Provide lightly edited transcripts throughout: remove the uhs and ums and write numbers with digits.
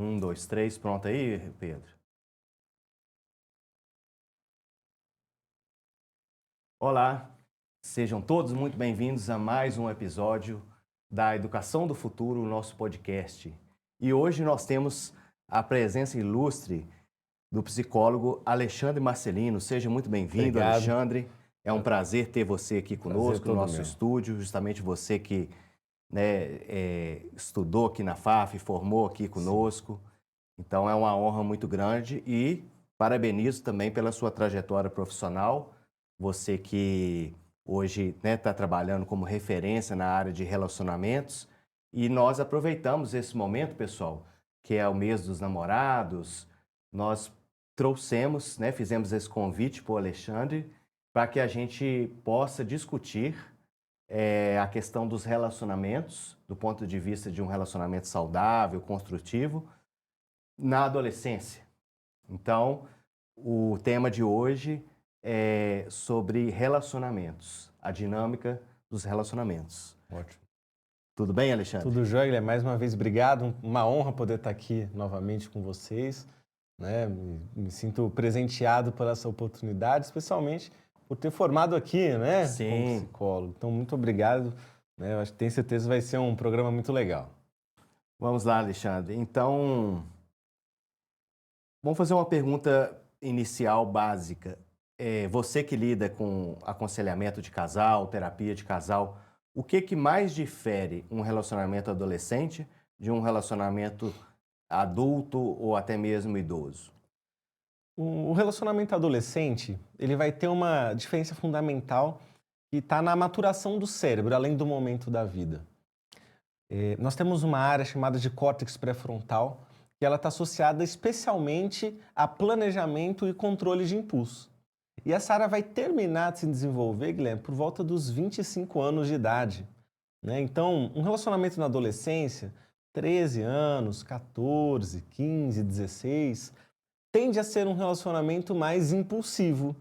Um, dois, três, pronto aí, Pedro? Olá, sejam todos muito bem-vindos a mais um episódio da Educação do Futuro, o nosso podcast. E hoje nós temos a presença ilustre do psicólogo Alexandre Marcelino. Seja muito bem-vindo, Obrigado. Alexandre. É um prazer ter você aqui conosco no todo nosso meu. estúdio, justamente você que estudou aqui na FAF, formou aqui conosco. Então é uma honra muito grande e parabenizo também pela sua trajetória profissional. Você que hoje está trabalhando como referência na área de relacionamentos. E nós aproveitamos esse momento, pessoal, que é o mês dos namorados. Nós trouxemos, fizemos esse convite para o Alexandre para que a gente possa discutir a questão dos relacionamentos, do ponto de vista de um relacionamento saudável, construtivo, na adolescência. Então, o tema de hoje é sobre relacionamentos, a dinâmica dos relacionamentos. Ótimo. Tudo bem, Alexandre? Tudo jóia, Guilherme. Mais uma vez, obrigado. Uma honra poder estar aqui novamente com vocês. Me sinto presenteado por essa oportunidade, especialmente por ter formado aqui, Sim. como psicólogo. Então, muito obrigado. Eu acho que tenho certeza que vai ser um programa muito legal. Vamos lá, Alexandre. Então, vamos fazer uma pergunta inicial básica. Você que lida com aconselhamento de casal, terapia de casal, o que mais difere um relacionamento adolescente de um relacionamento adulto ou até mesmo idoso? O relacionamento adolescente, ele vai ter uma diferença fundamental que está na maturação do cérebro, além do momento da vida. Nós temos uma área chamada de córtex pré-frontal, que ela está associada especialmente a planejamento e controle de impulso. E essa área vai terminar de se desenvolver, Guilherme, por volta dos 25 anos de idade. Então, um relacionamento na adolescência, 13 anos, 14, 15, 16, tende a ser um relacionamento mais impulsivo.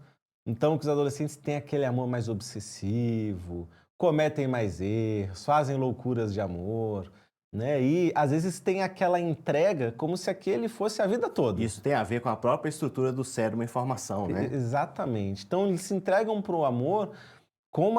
Então, que os adolescentes têm aquele amor mais obsessivo, cometem mais erros, fazem loucuras de amor, E às vezes tem aquela entrega como se aquele fosse a vida toda. Isso tem a ver com a própria estrutura do cérebro em formação, né? Exatamente. Então, eles se entregam para o amor com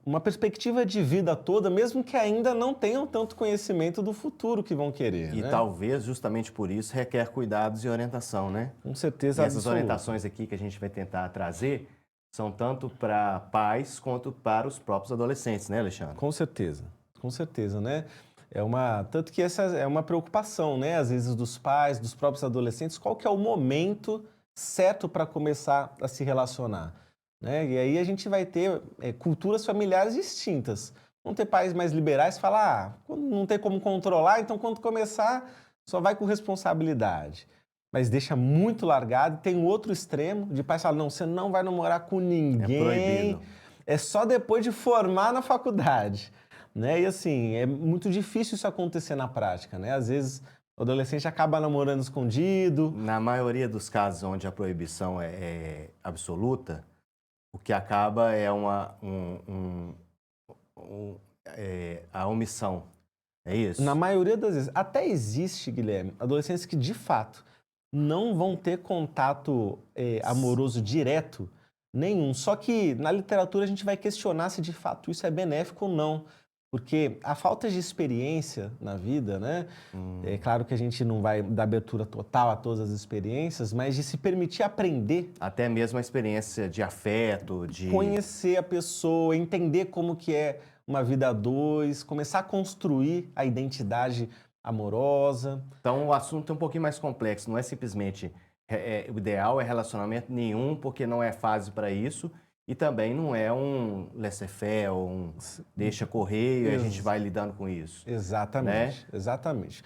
uma perspectiva de vida toda, mesmo que ainda não tenham tanto conhecimento do futuro que vão querer, E talvez, justamente por isso, requer cuidados e orientação, né? Com certeza E essas absoluta. orientações aqui que a gente vai tentar trazer são tanto para pais quanto para os próprios adolescentes, né, Alexandre? Com certeza, tanto que essa é uma preocupação, às vezes dos pais, dos próprios adolescentes, qual que é o momento certo para começar a se relacionar, E aí a gente vai ter culturas familiares distintas. Vão ter pais mais liberais que falam, quando não tem como controlar, então quando começar, só vai com responsabilidade. Mas deixa muito largado. Tem o outro extremo de pais que falam, não, você não vai namorar com ninguém. É proibido. É só depois de formar na faculdade. E assim, é muito difícil isso acontecer na prática, Às vezes o adolescente acaba namorando escondido. Na maioria dos casos onde a proibição é absoluta, o que acaba é a omissão. É isso? Na maioria das vezes. Até existe, Guilherme, adolescentes que de fato não vão ter contato amoroso direto nenhum. Só que na literatura a gente vai questionar se de fato isso é benéfico ou não. Porque a falta de experiência na vida, É claro que a gente não vai dar abertura total a todas as experiências, mas de se permitir aprender. Até mesmo a experiência de afeto, de... Conhecer a pessoa, entender como que é uma vida a dois, começar a construir a identidade amorosa. Então o assunto é um pouquinho mais complexo, não é simplesmente o ideal é relacionamento nenhum, porque não é fase para isso. E também não é um laissez-faire, um deixa correr e a gente vai lidando com isso. Exatamente, exatamente.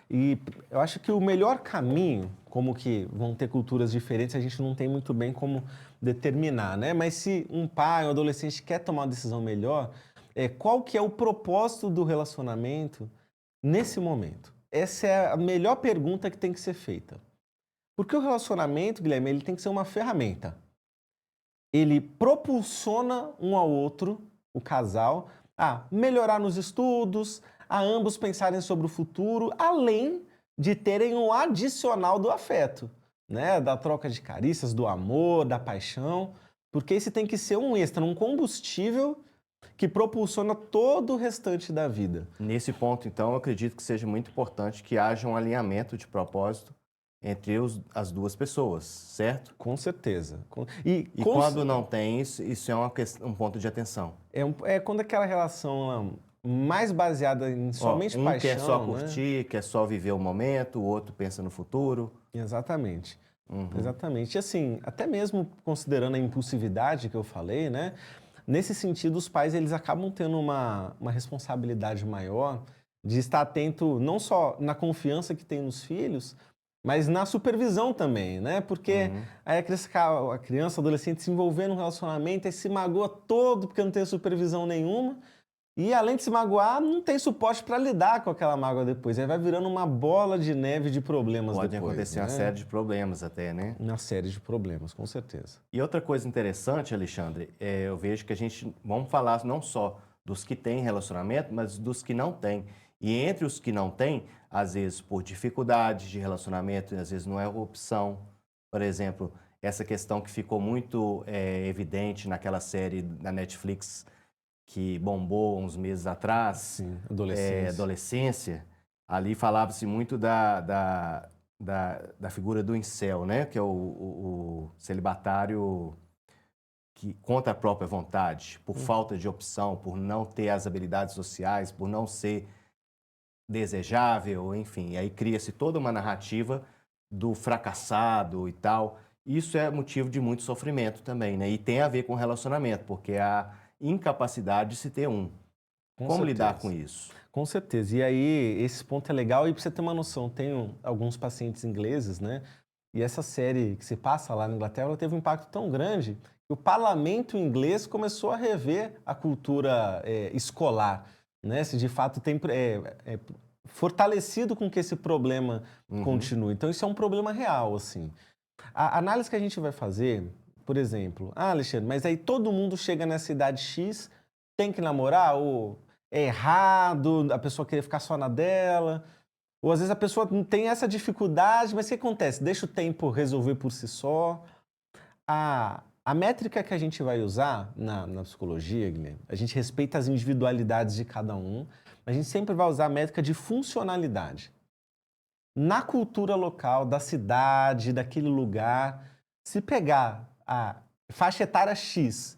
E eu acho que o melhor caminho, como que vão ter culturas diferentes, a gente não tem muito bem como determinar, Mas se um pai, um adolescente quer tomar uma decisão melhor, qual que é o propósito do relacionamento nesse momento? Essa é a melhor pergunta que tem que ser feita. Porque o relacionamento, Guilherme, ele tem que ser uma ferramenta. Ele propulsiona um ao outro, o casal, a melhorar nos estudos, a ambos pensarem sobre o futuro, além de terem um adicional do afeto, né? Da troca de carícias, do amor, da paixão, porque esse tem que ser um extra, um combustível que propulsiona todo o restante da vida. Nesse ponto, então, eu acredito que seja muito importante que haja um alinhamento de propósito entre as duas pessoas, certo? Com certeza. E quando não tem isso, isso é um ponto de atenção. É quando aquela relação mais baseada em Ó, somente um quer só paixão, né? curtir, quer só viver o momento, o outro pensa no futuro. Exatamente. Uhum. Exatamente. E assim, até mesmo considerando a impulsividade que eu falei, né? Nesse sentido, os pais eles acabam tendo uma responsabilidade maior de estar atento não só na confiança que tem nos filhos, mas na supervisão também, né? Porque aí a criança, adolescente se envolver num relacionamento e se magoa todo porque não tem supervisão nenhuma. E além de se magoar, não tem suporte para lidar com aquela mágoa depois. Aí vai virando uma bola de neve de problemas Pode depois, acontecer né? uma série de problemas até, né? Uma série de problemas, com certeza. E outra coisa interessante, Alexandre, eu vejo que vamos falar não só dos que têm relacionamento, mas dos que não têm. E entre os que não têm, às vezes por dificuldades de relacionamento, às vezes não é opção. Por exemplo, essa questão que ficou muito evidente naquela série da Netflix que bombou uns meses atrás, Sim, adolescência. adolescência, ali falava-se muito da figura do incel, né? Que é o celibatário que contra a própria vontade, por falta de opção, por não ter as habilidades sociais, por não ser desejável, enfim. E aí cria-se toda uma narrativa do fracassado e tal. Isso é motivo de muito sofrimento também, né? E tem a ver com relacionamento, porque a incapacidade de se ter um. Com Como lidar certeza. com isso? Com certeza. E aí, esse ponto é legal. E para você ter uma noção, tenho alguns pacientes ingleses, né? E essa série que se passa lá na Inglaterra, ela teve um impacto tão grande que o parlamento inglês começou a rever a cultura escolar, né? Se de fato tem fortalecido com que esse problema continue. Então, isso é um problema real, assim. A análise que a gente vai fazer, por exemplo, Alexandre, mas aí todo mundo chega nessa idade X, tem que namorar, ou é errado a pessoa querer ficar só na dela, ou às vezes a pessoa não tem essa dificuldade, mas o que acontece? Deixa o tempo resolver por si só. A métrica que a gente vai usar na psicologia, Guilherme, a gente respeita as individualidades de cada um, mas a gente sempre vai usar a métrica de funcionalidade. Na cultura local, da cidade, daquele lugar, se pegar a faixa etária X,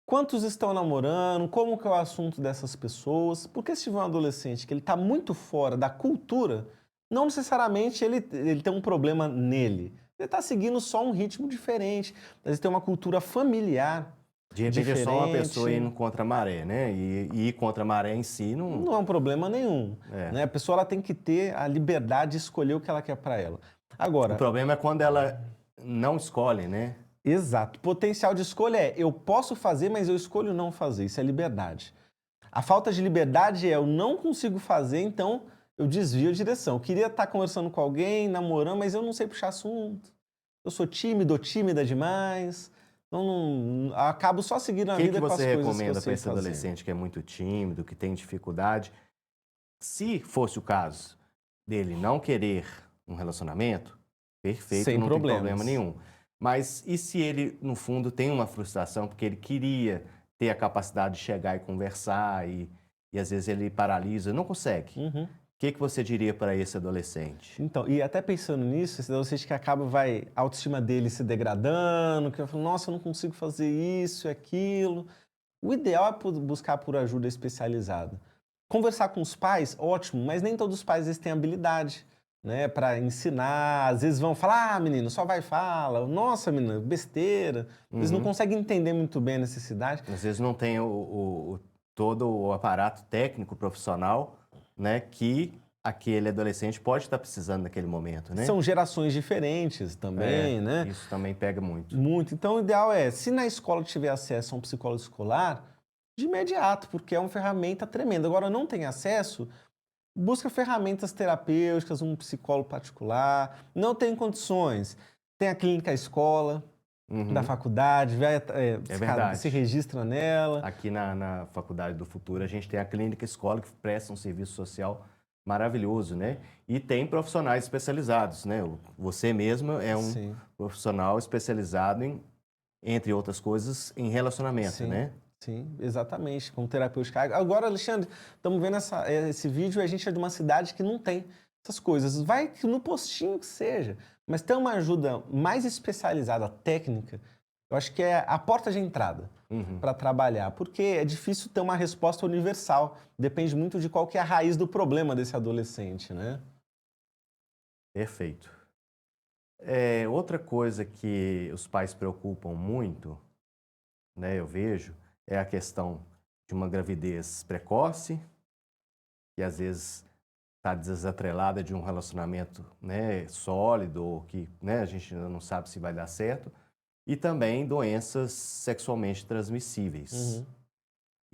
quantos estão namorando, como que é o assunto dessas pessoas, porque se tiver um adolescente que ele está muito fora da cultura, não necessariamente ele tem um problema nele. Ele está seguindo só um ritmo diferente, às vezes tem uma cultura familiar De repente é só uma pessoa diferente. indo contra a maré, né? E ir contra a maré em si não. Não é um problema nenhum. É. Né? A pessoa ela tem que ter a liberdade de escolher o que ela quer para ela. Agora, O problema é quando ela não escolhe, né? exato. Potencial de escolha é eu posso fazer, mas eu escolho não fazer. Isso é liberdade. A falta de liberdade é eu não consigo fazer, então eu desvio a direção. Eu queria estar conversando com alguém, namorando, mas eu não sei puxar assunto. Eu sou tímido ou tímida demais. Então acabo só seguindo a O que vida com as você coisas que eu recomenda para sei esse fazer. adolescente que é muito tímido, que tem dificuldade? Se fosse o caso dele não querer um relacionamento, perfeito, Sem não tem problemas. problema nenhum. Mas e se ele, no fundo, tem uma frustração porque ele queria ter a capacidade de chegar e conversar e às vezes ele paralisa, não consegue? Uhum. O que você diria para esse adolescente? Então, e até pensando nisso, esse adolescente que acaba, a autoestima dele se degradando, que vai falar, nossa, eu não consigo fazer isso e aquilo. O ideal é buscar por ajuda especializada. Conversar com os pais, ótimo, mas nem todos os pais às vezes têm habilidade, né, para ensinar. Às vezes vão falar, ah, menino, só vai e fala. Nossa, menina, besteira. Eles não conseguem entender muito bem a necessidade. Às vezes não tem todo o aparato técnico profissional, né, que aquele adolescente pode estar precisando naquele momento, né? São gerações diferentes também, né? Isso também pega muito. Muito. Então, o ideal é, se na escola tiver acesso a um psicólogo escolar, de imediato, porque é uma ferramenta tremenda. Agora, não tem acesso, busca ferramentas terapêuticas, um psicólogo particular. Não tem condições, tem a clínica escola da faculdade, verdade. se registra nela. Aqui na Faculdade do Futuro, a gente tem a Clínica Escola que presta um serviço social maravilhoso, né? E tem profissionais especializados, né? Você mesmo é um Sim, profissional especializado em, entre outras coisas, em relacionamento, sim, né? sim, exatamente, como terapêutica. Agora, Alexandre, estamos vendo esse vídeo e a gente é de uma cidade que não tem essas coisas. Vai no postinho que seja, mas tem uma ajuda mais especializada, técnica, eu acho que é a porta de entrada Uhum, para trabalhar, porque é difícil ter uma resposta universal. Depende muito de qual que é a raiz do problema desse adolescente, né? perfeito. Outra coisa que os pais preocupam muito, né, eu vejo, é a questão de uma gravidez precoce, que às vezes está desatrelada de um relacionamento, né, sólido, ou que, né, a gente ainda não sabe se vai dar certo, e também doenças sexualmente transmissíveis. Uhum,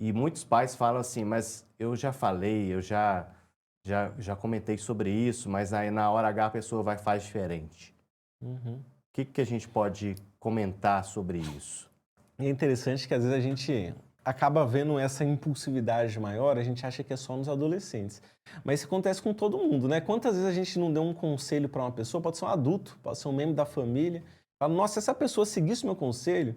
E muitos pais falam assim, mas eu já falei, já comentei sobre isso, mas aí na hora H a pessoa vai e faz diferente. uhum. O que que a gente pode comentar sobre isso? E é interessante que às vezes a gente acaba vendo essa impulsividade maior, a gente acha que é só nos adolescentes. Mas isso acontece com todo mundo, né? Quantas vezes a gente não deu um conselho para uma pessoa, pode ser um adulto, pode ser um membro da família, fala, nossa, se essa pessoa seguisse o meu conselho,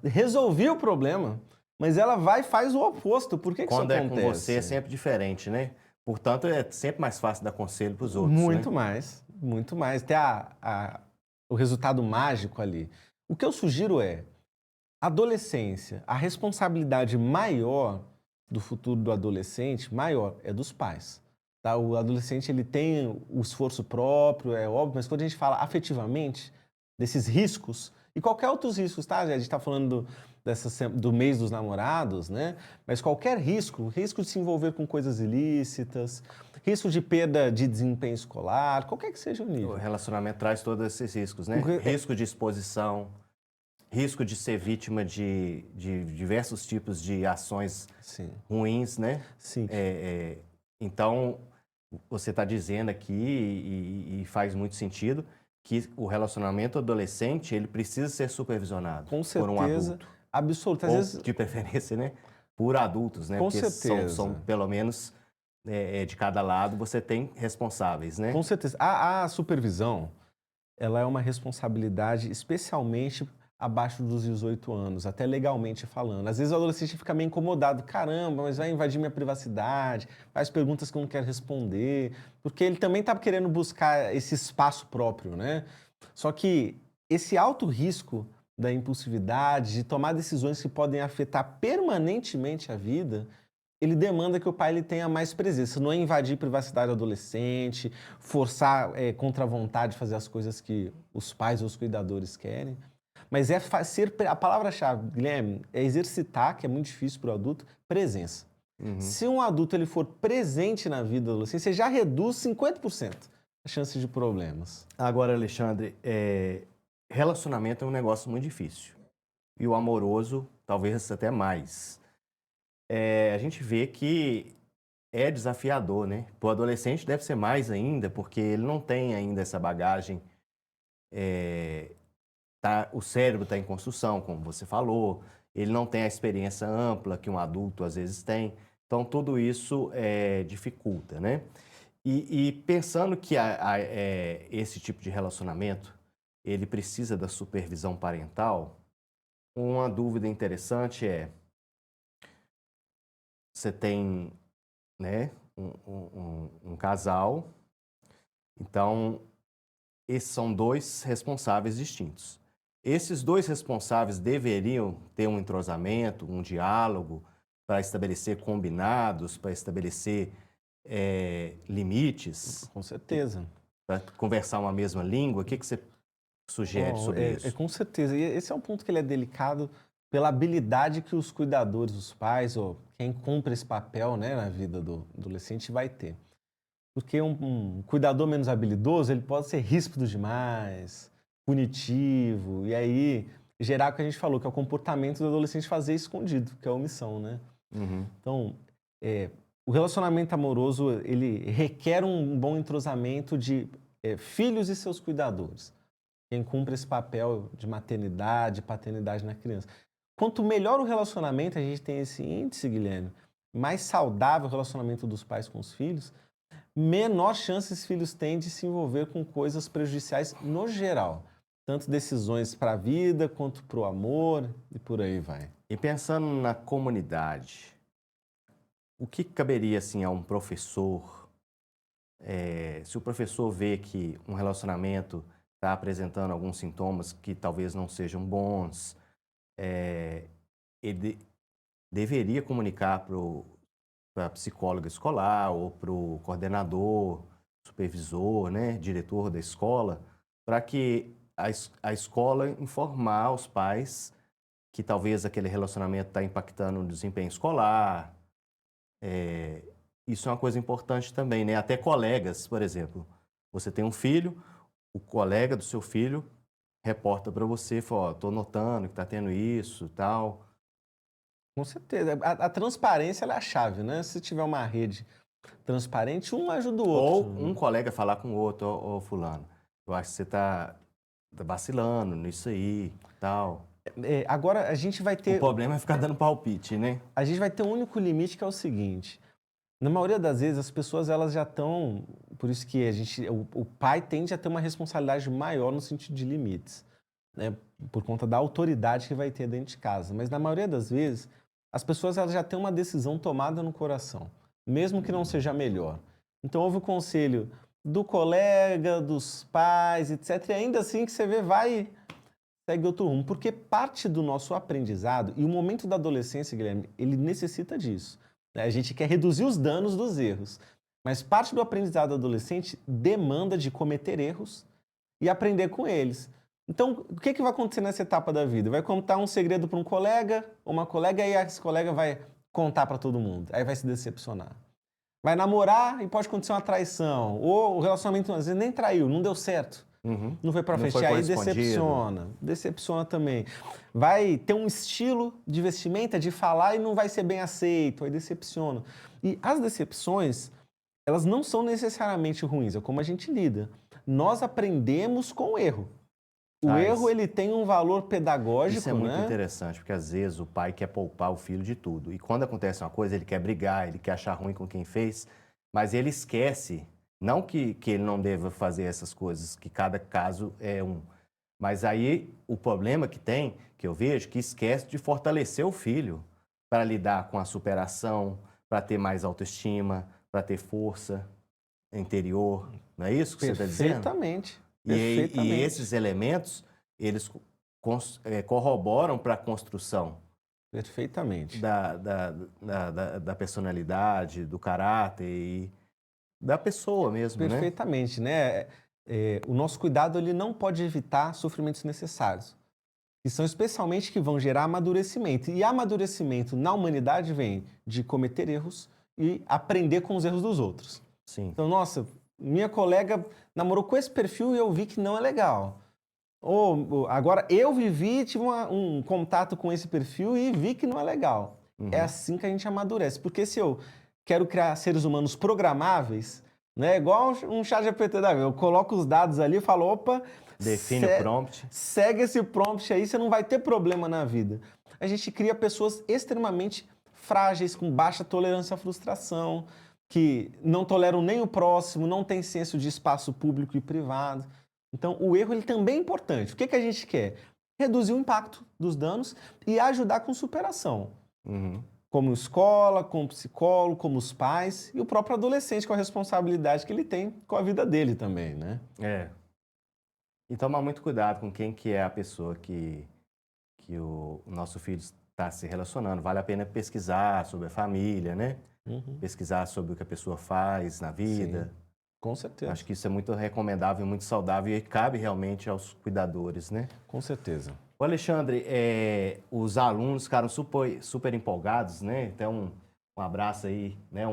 resolvia o problema, mas ela vai e faz o oposto. Por que isso Quando é com você é acontece? sempre diferente, né? Portanto, é sempre mais fácil dar conselho para os outros, né? Muito mais, muito mais. Tem o resultado mágico ali. O que eu sugiro é, adolescência, a responsabilidade maior do futuro do adolescente, maior, é dos pais. Tá? O adolescente ele tem o esforço próprio, é óbvio, mas quando a gente fala afetivamente, desses riscos, e qualquer outros riscos, tá? A gente está falando do mês dos namorados, né? Mas qualquer risco, risco de se envolver com coisas ilícitas, risco de perda de desempenho escolar, qualquer que seja o O nível. relacionamento traz todos esses riscos, O né? que- é- Risco de exposição, risco de ser vítima de diversos tipos de ações sim, ruins, né? sim. Então, você está dizendo aqui, e faz muito sentido, que o relacionamento adolescente ele precisa ser supervisionado Com por um certeza adulto. absoluta. Às Ou, vezes, de preferência, né? Por adultos, né? com Porque são certeza, pelo menos, de cada lado, você tem responsáveis, né? com certeza. A supervisão, ela é uma responsabilidade especialmente abaixo dos 18 anos, até legalmente falando. Às vezes o adolescente fica meio incomodado, caramba, mas vai invadir minha privacidade, faz perguntas que eu não quero responder, porque ele também está querendo buscar esse espaço próprio, né? Só que esse alto risco da impulsividade, de tomar decisões que podem afetar permanentemente a vida, ele demanda que o pai ele tenha mais presença, não é invadir privacidade do adolescente, forçar contra a vontade fazer as coisas que os pais ou os cuidadores querem, mas é ser, a palavra-chave, Guilherme, é exercitar, que é muito difícil para o adulto, presença. Uhum. Se um adulto ele for presente na vida do adolescente, você já reduz 50% a chance de problemas. Agora, Alexandre, relacionamento é um negócio muito difícil. E o amoroso, talvez até mais. A gente vê que é desafiador, né? Para o adolescente deve ser mais ainda, porque ele não tem ainda essa bagagem. O cérebro está em construção, como você falou. Ele não tem a experiência ampla que um adulto às vezes tem. Então, tudo isso dificulta, né? E pensando que esse tipo de relacionamento, ele precisa da supervisão parental, uma dúvida interessante é, você tem, né, um casal, então esses são dois responsáveis distintos. Esses dois responsáveis deveriam ter um entrosamento, um diálogo para estabelecer combinados, para estabelecer limites, Com certeza. para conversar uma mesma língua. O que que você sugere Bom, sobre isso? com certeza. E esse é um ponto que ele é delicado pela habilidade que os cuidadores, os pais, ou quem cumpre esse papel, né, na vida do adolescente vai ter. Porque um cuidador menos habilidoso, ele pode ser ríspido demais, punitivo, e aí gerar o que a gente falou, que é o comportamento do adolescente fazer escondido, que é a omissão, né? Uhum. Então, o relacionamento amoroso, ele requer um bom entrosamento de filhos e seus cuidadores. Quem cumpre esse papel de maternidade, paternidade na criança. Quanto melhor o relacionamento, a gente tem esse índice, Guilherme, mais saudável o relacionamento dos pais com os filhos, menor chance esses filhos têm de se envolver com coisas prejudiciais no geral. Tanto decisões para a vida, quanto para o amor e por aí vai. E pensando na comunidade, o que caberia assim a um professor, se o professor vê que um relacionamento está apresentando alguns sintomas que talvez não sejam bons, ele deveria comunicar para a psicóloga escolar ou para o coordenador, supervisor, né, diretor da escola, para que a escola informar os pais que talvez aquele relacionamento está impactando o desempenho escolar. Isso é uma coisa importante também, né? Até colegas, por exemplo. Você tem um filho, o colega do seu filho reporta para você, fala, estou notando que está tendo isso e tal. Com certeza. A transparência ela é a chave, né? Se tiver uma rede transparente, um ajuda o Ou outro. um colega falar com o outro, ô fulano, eu acho que você está vacilando nisso aí, tal. Agora a gente vai O ter problema é ficar dando palpite, né? um único limite que é o seguinte. Na maioria das vezes as pessoas elas já estão, por isso que o pai tende a ter uma responsabilidade maior no sentido de limites, né? Por conta da autoridade que vai ter dentro de casa. Mas na maioria das vezes as pessoas elas já têm uma decisão tomada no coração, mesmo que não seja a melhor. Então houve o conselho do colega, dos pais, etc. E ainda assim que você vê, segue outro rumo. Porque parte do nosso aprendizado, e o momento da adolescência, Guilherme, ele necessita disso. Né? A gente quer reduzir os danos dos erros. Mas parte do aprendizado adolescente demanda de cometer erros e aprender com eles. Então, o que vai acontecer nessa etapa da vida? Vai contar um segredo para um colega, uma colega, e esse colega vai contar para todo mundo. Aí vai se decepcionar. Vai namorar e pode acontecer uma traição. Ou o relacionamento, às vezes, nem traiu, não deu certo. Uhum. Não foi pra Não frente. foi Aí correspondido. decepciona também. Vai ter um estilo de vestimenta, de falar e não vai ser bem aceito, aí decepciona. E as decepções, elas não são necessariamente ruins, é como a gente lida. Nós aprendemos com o erro. O erro, ele tem um valor pedagógico, Isso é muito né? interessante, porque às vezes o pai quer poupar o filho de tudo. E quando acontece uma coisa, ele quer brigar, ele quer achar ruim com quem fez, mas ele esquece, não que ele não deva fazer essas coisas, que cada caso é um. Mas aí o problema que eu vejo, que esquece de fortalecer o filho para lidar com a superação, para ter mais autoestima, para ter força interior. Não é isso que você está dizendo? Perfeitamente. E esses elementos, eles corroboram para a construção Perfeitamente. da personalidade, do caráter e da pessoa mesmo, né? Perfeitamente, né? O nosso cuidado ele não pode evitar sofrimentos necessários, que são especialmente que vão gerar amadurecimento. E amadurecimento na humanidade vem de cometer erros e aprender com os erros dos outros. Sim. Então, nossa, minha colega namorou com esse perfil e eu vi que não é legal. Ou agora eu tive um contato com esse perfil e vi que não é legal. Uhum. É assim que a gente amadurece. Porque se eu quero criar seres humanos programáveis, né, igual um chat GPT da vida, eu coloco os dados ali e falo, opa, Define o prompt. Segue esse prompt aí, você não vai ter problema na vida. A gente cria pessoas extremamente frágeis, com baixa tolerância à frustração, que não toleram nem o próximo, não têm senso de espaço público e privado. Então, o erro ele também é importante. O que a gente quer? Reduzir o impacto dos danos e ajudar com superação. Uhum. Como escola, como psicólogo, como os pais e o próprio adolescente com a responsabilidade que ele tem com a vida dele também, né? E tomar muito cuidado com quem que é a pessoa que o nosso filho está se relacionando. Vale a pena pesquisar sobre a família, né? Uhum. Pesquisar sobre o que a pessoa faz na vida. Sim, com certeza. Acho que isso é muito recomendável, muito saudável e cabe realmente aos cuidadores, né? Com certeza. O Alexandre, os alunos ficaram super empolgados, né? Então, um abraço aí, né?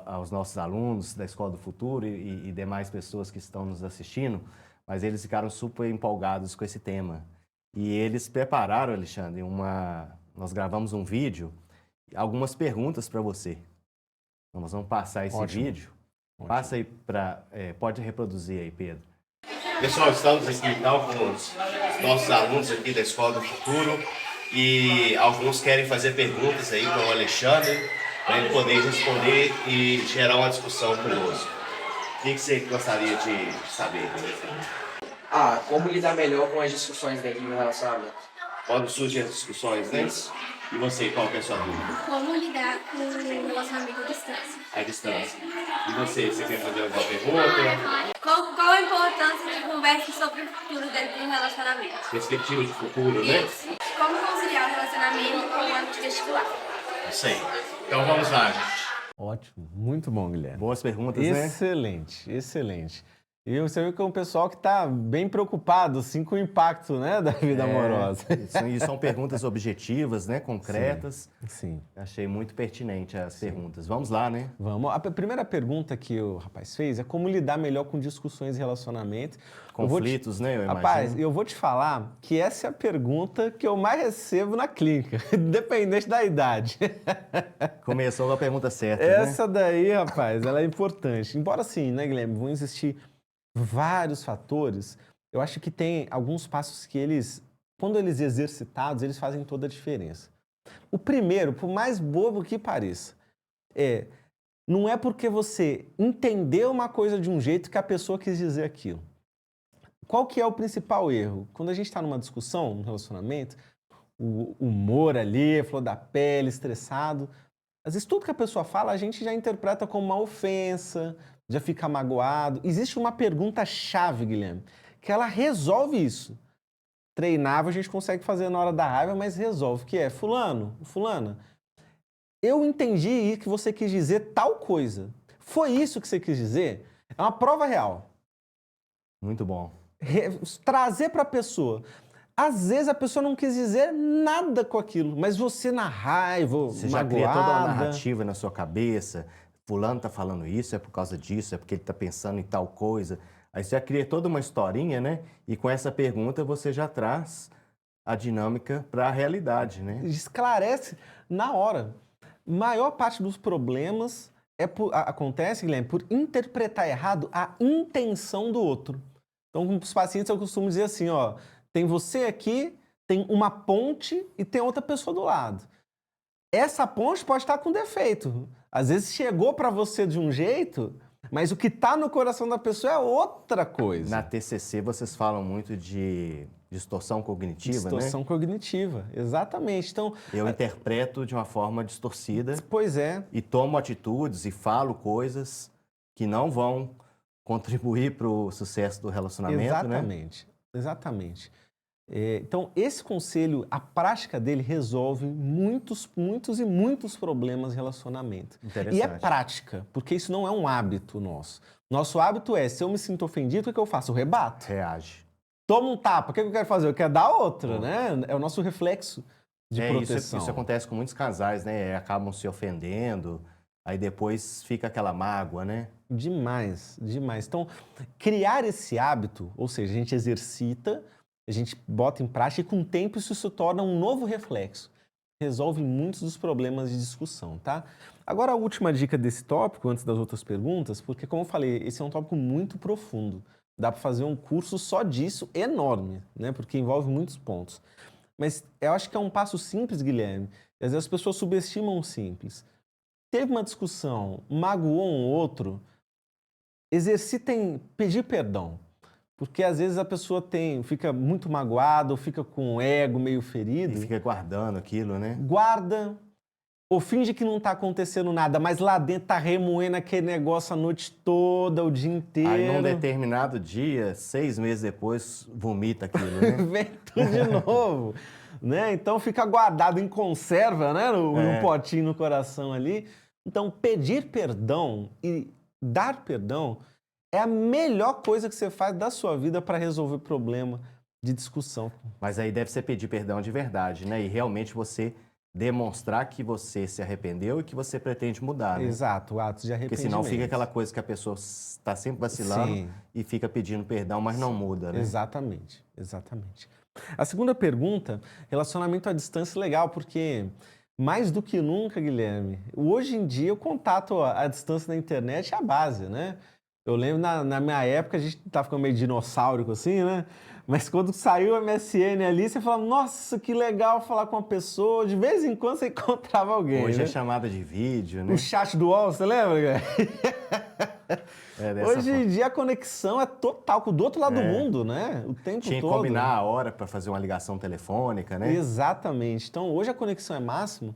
Aos nossos alunos da Escola do Futuro e demais pessoas que estão nos assistindo, mas eles ficaram super empolgados com esse tema. E eles prepararam, Alexandre, nós gravamos um vídeo, algumas perguntas para você. Então, nós vamos passar esse vídeo. Passa aí pode reproduzir aí, Pedro. Pessoal, estamos aqui então com os nossos alunos aqui da Escola do Futuro e alguns querem fazer perguntas aí para o Alexandre. para ele poder responder e gerar uma discussão conosco. O que você gostaria de saber? Como lidar melhor com as discussões dentro do relacionamento? Quando surgem as discussões, né? E você, qual que é a sua dúvida? Como lidar com o relacionamento à distância? À distância. E você quer fazer alguma pergunta? Qual a importância de conversa sobre o futuro dentro de um relacionamento? Perspectiva de futuro, né? Isso. Como conciliar o relacionamento com o âmbito vestibular? Isso aí. Então vamos lá, gente. Ótimo, muito bom, Guilherme. Boas perguntas, né? Excelente, excelente. E você viu que é um pessoal que está bem preocupado assim, com o impacto, né, da vida amorosa. E são perguntas objetivas, né? Concretas. Sim. Achei muito pertinente as perguntas. Vamos lá, né? Vamos. A primeira pergunta que o rapaz fez é como lidar melhor com discussões e relacionamento. Conflitos, né? Eu Rapaz, imagino. eu vou te falar que essa é a pergunta que eu mais recebo na clínica, independente da idade. Começou com a pergunta certa, né? Essa daí, rapaz, ela é importante. Embora sim, né, Guilherme, vão existir vários fatores, eu acho que tem alguns passos que eles, quando eles exercitados, eles fazem toda a diferença. O primeiro, por mais bobo que pareça, não é porque você entendeu uma coisa de um jeito que a pessoa quis dizer aquilo. Qual que é o principal erro? Quando a gente está numa discussão, num relacionamento, o humor ali, flor da pele, estressado, às vezes tudo que a pessoa fala a gente já interpreta como uma ofensa, já fica magoado. Existe uma pergunta-chave, Guilherme, que ela resolve isso. Treinável a gente consegue fazer na hora da raiva, mas resolve, que é, fulana, eu entendi que você quis dizer tal coisa. Foi isso que você quis dizer? É uma prova real. Muito bom. Trazer para a pessoa. Às vezes a pessoa não quis dizer nada com aquilo, mas você na raiva, Você já cria toda uma narrativa na sua cabeça. Fulano tá falando isso, é por causa disso, é porque ele tá pensando em tal coisa. Aí você já cria toda uma historinha, né? E com essa pergunta você já traz a dinâmica para a realidade, né? Esclarece na hora. Maior parte dos problemas acontece, Guilherme, por interpretar errado a intenção do outro. Então, com os pacientes eu costumo dizer assim, ó, tem você aqui, tem uma ponte e tem outra pessoa do lado. Essa ponte pode estar com defeito. Às vezes chegou para você de um jeito, mas o que está no coração da pessoa é outra coisa. Na TCC vocês falam muito de distorção cognitiva, né? Distorção cognitiva, exatamente. Então, eu interpreto de uma forma distorcida. Pois é. E tomo atitudes e falo coisas que não vão contribuir para o sucesso do relacionamento, exatamente, né? Exatamente. Então, esse conselho, a prática dele resolve muitos e muitos problemas de relacionamento. Interessante. E é prática, porque isso não é um hábito nosso. Nosso hábito é, se eu me sinto ofendido, o que eu faço? Eu rebato. Reage. Toma um tapa, o que eu quero fazer? Eu quero dar outra, né? É o nosso reflexo de proteção. Isso acontece com muitos casais, né? Acabam se ofendendo, aí depois fica aquela mágoa, né? Demais, demais. Então, criar esse hábito, ou seja, a gente exercita, a gente bota em prática e com o tempo isso se torna um novo reflexo. Resolve muitos dos problemas de discussão, tá? Agora a última dica desse tópico, antes das outras perguntas, porque como eu falei, esse é um tópico muito profundo. Dá para fazer um curso só disso, enorme, né? Porque envolve muitos pontos. Mas eu acho que é um passo simples, Guilherme. E às vezes as pessoas subestimam o simples. Teve uma discussão, magoou um outro, exercitem pedir perdão. Porque às vezes a pessoa fica muito magoada ou fica com o ego meio ferido. E fica guardando aquilo, né? Guarda, ou finge que não está acontecendo nada, mas lá dentro tá remoendo aquele negócio a noite toda, o dia inteiro. Aí num determinado dia, 6 meses depois, vomita aquilo, né? Vem tudo de novo. Né? Então fica guardado em conserva, né? No potinho no coração ali. Então pedir perdão e dar perdão é a melhor coisa que você faz da sua vida para resolver problema de discussão. Mas aí deve ser pedir perdão de verdade, né? E realmente você demonstrar que você se arrependeu e que você pretende mudar, né? Exato, atos de arrependimento. Porque senão fica aquela coisa que a pessoa está sempre vacilando e fica pedindo perdão, mas não muda, né? Exatamente, exatamente. A segunda pergunta, relacionamento à distância, legal, porque mais do que nunca, Guilherme, hoje em dia o contato à distância na internet é a base, né? Eu lembro na minha época, a gente tava ficando meio dinossaurico assim, né? Mas quando saiu o MSN ali, você fala, nossa, que legal falar com uma pessoa. De vez em quando você encontrava alguém, Hoje né? é chamada de vídeo, né? O chat do UOL, você lembra, cara? É dessa Hoje em forma. dia a conexão é total, do outro lado do mundo, né? O tempo Tinha que todo. combinar a hora para fazer uma ligação telefônica, né? Exatamente. Então, hoje a conexão é máxima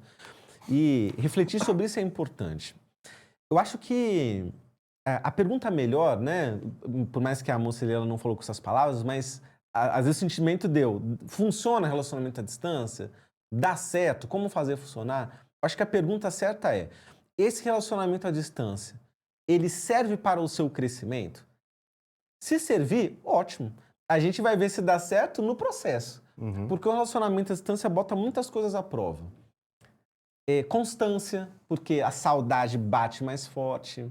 e refletir sobre isso é importante. Eu acho que a pergunta melhor, né? Por mais que a moça ali, ela não falou com essas palavras, mas às vezes o sentimento deu. Funciona relacionamento à distância? Dá certo? Como fazer funcionar? Acho que a pergunta certa é: esse relacionamento à distância, ele serve para o seu crescimento? Se servir, ótimo. A gente vai ver se dá certo no processo. Porque o relacionamento à distância bota muitas coisas à prova. Constância, porque a saudade bate mais forte.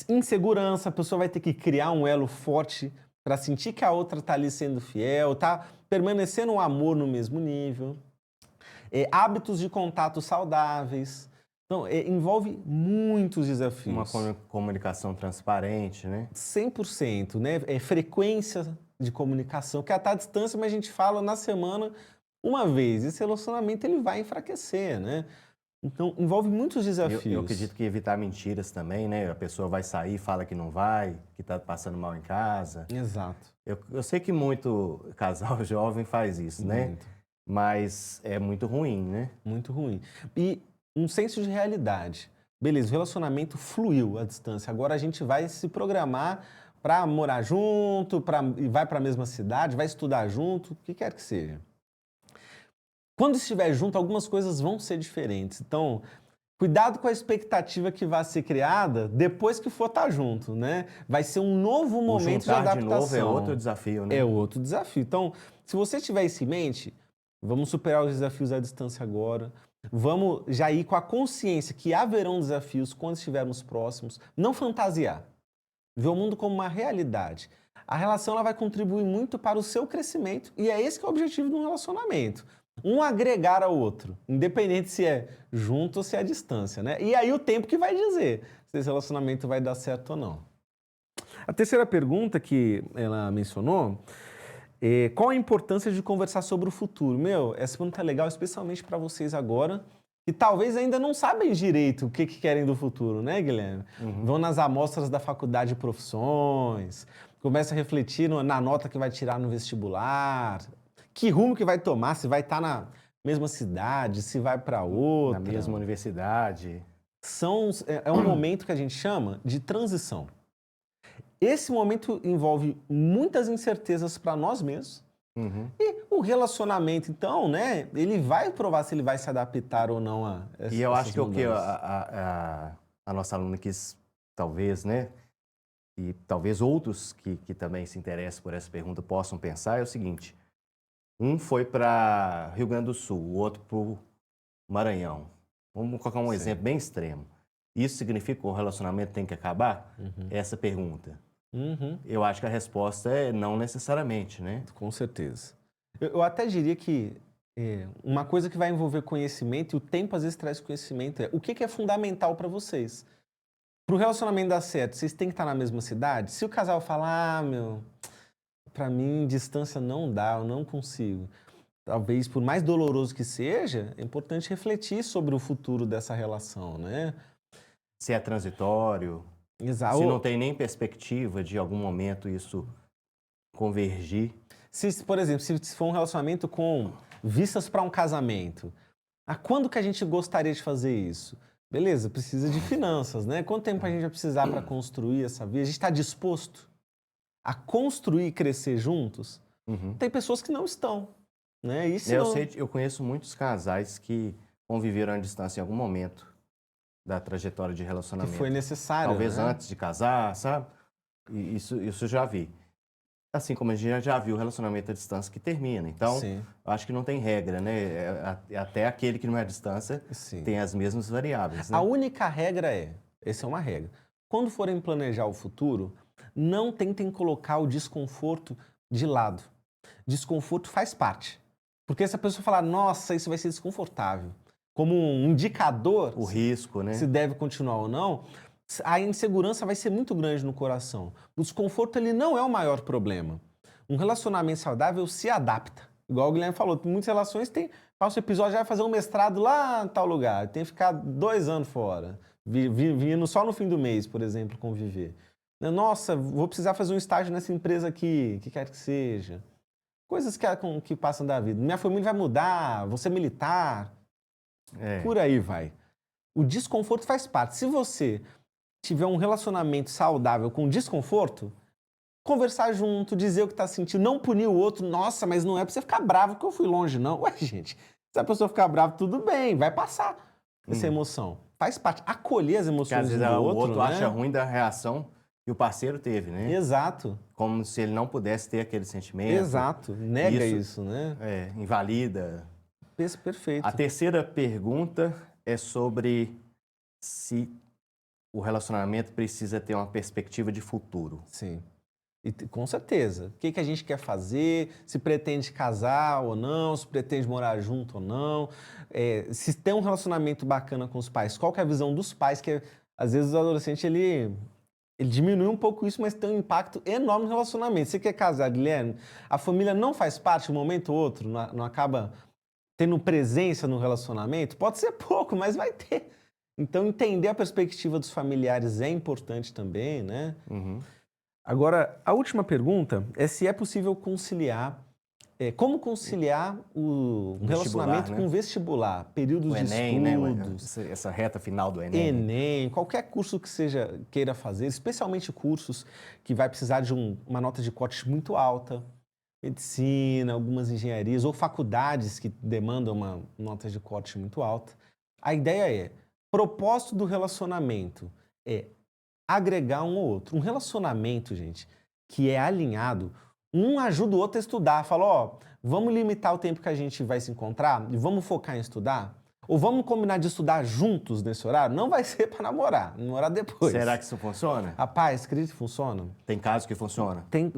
Insegurança, a pessoa vai ter que criar um elo forte para sentir que a outra está ali sendo fiel, está permanecendo um amor no mesmo nível. Hábitos de contato saudáveis. Então, envolve muitos desafios. Uma comunicação transparente, né? 100%, né? Frequência de comunicação, que até a distância, mas a gente fala na semana uma vez. Esse relacionamento ele vai enfraquecer, né? Então, envolve muitos desafios. Eu acredito que evitar mentiras também, né? A pessoa vai sair, fala que não vai, que está passando mal em casa. Exato. Eu sei que muito casal jovem faz isso, né? Muito. Mas é muito ruim, né? Muito ruim. E um senso de realidade. Beleza, o relacionamento fluiu à distância. Agora a gente vai se programar para morar junto, e vai para a mesma cidade, vai estudar junto, o que quer que seja. Quando estiver junto, algumas coisas vão ser diferentes. Então, cuidado com a expectativa que vai ser criada depois que for estar junto, né? Vai ser um novo momento de adaptação. De novo é outro desafio, né? É outro desafio. Então, se você tiver isso em mente, vamos superar os desafios à distância agora. Vamos já ir com a consciência que haverão desafios quando estivermos próximos. Não fantasiar. Ver o mundo como uma realidade. A relação ela vai contribuir muito para o seu crescimento e é esse que é o objetivo de um relacionamento. Um agregar ao outro, independente se é junto ou se é à distância, né? E aí o tempo que vai dizer se esse relacionamento vai dar certo ou não. A terceira pergunta que ela mencionou é qual a importância de conversar sobre o futuro? Essa pergunta é legal, especialmente para vocês agora, que talvez ainda não sabem direito o que querem do futuro, né, Guilherme? Vão nas amostras da faculdade de profissões, começam a refletir na nota que vai tirar no vestibular, que rumo que vai tomar, se vai estar na mesma cidade, se vai para outra. Na mesma universidade. É um momento que a gente chama de transição. Esse momento envolve muitas incertezas para nós mesmos. E o relacionamento, então, né, ele vai provar se ele vai se adaptar ou não a essas E eu acho que o que mudanças. a nossa aluna quis, talvez, né, e talvez outros que também se interessem por essa pergunta possam pensar, é o seguinte: um foi para Rio Grande do Sul, o outro para o Maranhão. Vamos colocar um exemplo bem extremo. Isso significa que o relacionamento tem que acabar? Essa pergunta. Eu acho que a resposta é não necessariamente, né? Com certeza. Eu até diria que uma coisa que vai envolver conhecimento, e o tempo às vezes traz conhecimento, é o que é fundamental para vocês. Para o relacionamento dar certo, vocês têm que estar na mesma cidade? Se o casal falar, para mim, distância não dá, eu não consigo. Talvez, por mais doloroso que seja, é importante refletir sobre o futuro dessa relação, né? Se é transitório, Exato. se não tem nem perspectiva de algum momento isso convergir. Por exemplo, se for um relacionamento com vistas para um casamento, quando que a gente gostaria de fazer isso? Beleza, precisa de finanças, né? Quanto tempo a gente vai precisar para construir essa vida? A gente está disposto a construir e crescer juntos? Tem pessoas que não estão, né? Eu conheço muitos casais que conviveram à distância em algum momento da trajetória de relacionamento. Que foi necessário, talvez né? antes de casar, sabe? E isso eu já vi. Assim como a gente já viu o relacionamento à distância que termina. Então, Sim. eu acho que não tem regra, né? Até aquele que não é à distância Sim. tem as mesmas variáveis, né? A única regra essa é uma regra, quando forem planejar o futuro, não tentem colocar o desconforto de lado. Desconforto faz parte. Porque se a pessoa falar, nossa, isso vai ser desconfortável, como um indicador O risco, né? se deve continuar ou não, a insegurança vai ser muito grande no coração. O desconforto ele não é o maior problema. Um relacionamento saudável se adapta. Igual o Guilherme falou, muitas relações tem. Passa o episódio, já vai fazer um mestrado lá em tal lugar, tem que ficar 2 anos fora, vindo só no fim do mês, por exemplo, conviver. Nossa, vou precisar fazer um estágio nessa empresa aqui, que quer que seja. Coisas que passam da vida. Minha família vai mudar, vou ser militar. Por aí vai. O desconforto faz parte. Se você tiver um relacionamento saudável com desconforto, conversar junto, dizer o que está sentindo, não punir o outro. Nossa, mas não é para você ficar bravo que eu fui longe, não. Ué, gente, se a pessoa ficar brava, tudo bem, vai passar essa emoção. Faz parte. Acolher as emoções Porque às vezes do o outro, outro né? acha ruim da reação que o parceiro teve, né? Exato. Como se ele não pudesse ter aquele sentimento. Exato. Nega isso, né? Invalida. Perfeito. A terceira pergunta é sobre se o relacionamento precisa ter uma perspectiva de futuro. Sim. E, com certeza. O que a gente quer fazer, se pretende casar ou não, se pretende morar junto ou não, se tem um relacionamento bacana com os pais, qual que é a visão dos pais, que às vezes o adolescente ele diminui um pouco isso, mas tem um impacto enorme no relacionamento. Você quer casar, Guilherme, a família não faz parte, um momento ou outro, não acaba tendo presença no relacionamento? Pode ser pouco, mas vai ter. Então, entender a perspectiva dos familiares é importante também, né? Uhum. Agora, a última pergunta é se é possível conciliar, como conciliar um relacionamento, né, com vestibular, períodos de Enem, estudos, né? Essa reta final do Enem. Enem, qualquer curso que seja queira fazer, especialmente cursos que vai precisar de uma nota de corte muito alta, medicina, algumas engenharias ou faculdades que demandam uma nota de corte muito alta. A ideia é, propósito do relacionamento é agregar um ou outro. Um relacionamento, gente, que é alinhado, um ajuda o outro a estudar. Fala, ó, vamos limitar o tempo que a gente vai se encontrar e vamos focar em estudar? Ou vamos combinar de estudar juntos nesse horário? Não vai ser para namorar depois. Será que isso funciona? Rapaz, acredito que funciona. Tem casos que funciona? Tem,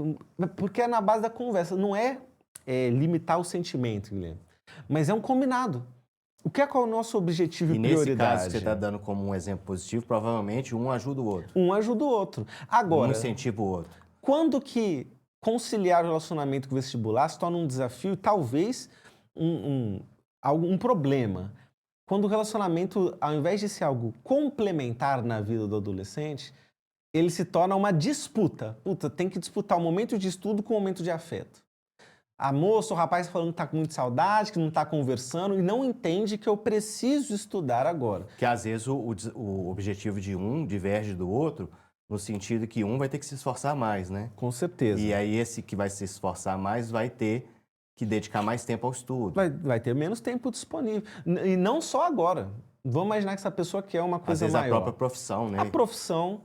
porque é na base da conversa. Não é limitar o sentimento, Guilherme, mas é um combinado. Qual é o nosso objetivo e prioridade? E nesse caso que você está dando como um exemplo positivo, provavelmente um ajuda o outro. Um ajuda o outro. Agora, um incentiva o outro. Quando que conciliar o relacionamento com o vestibular se torna um desafio, talvez um problema? Quando o relacionamento, ao invés de ser algo complementar na vida do adolescente, ele se torna uma disputa. Tem que disputar o momento de estudo com o momento de afeto. A moça, o rapaz falando que está com muita saudade, que não está conversando e não entende que eu preciso estudar agora. Que às vezes o objetivo de um diverge do outro, no sentido que um vai ter que se esforçar mais, né? Com certeza. E aí esse que vai se esforçar mais vai ter que dedicar mais tempo ao estudo. Vai ter menos tempo disponível. E não só agora. Vamos imaginar que essa pessoa quer uma coisa maior. Às vezes a própria profissão, né? A profissão,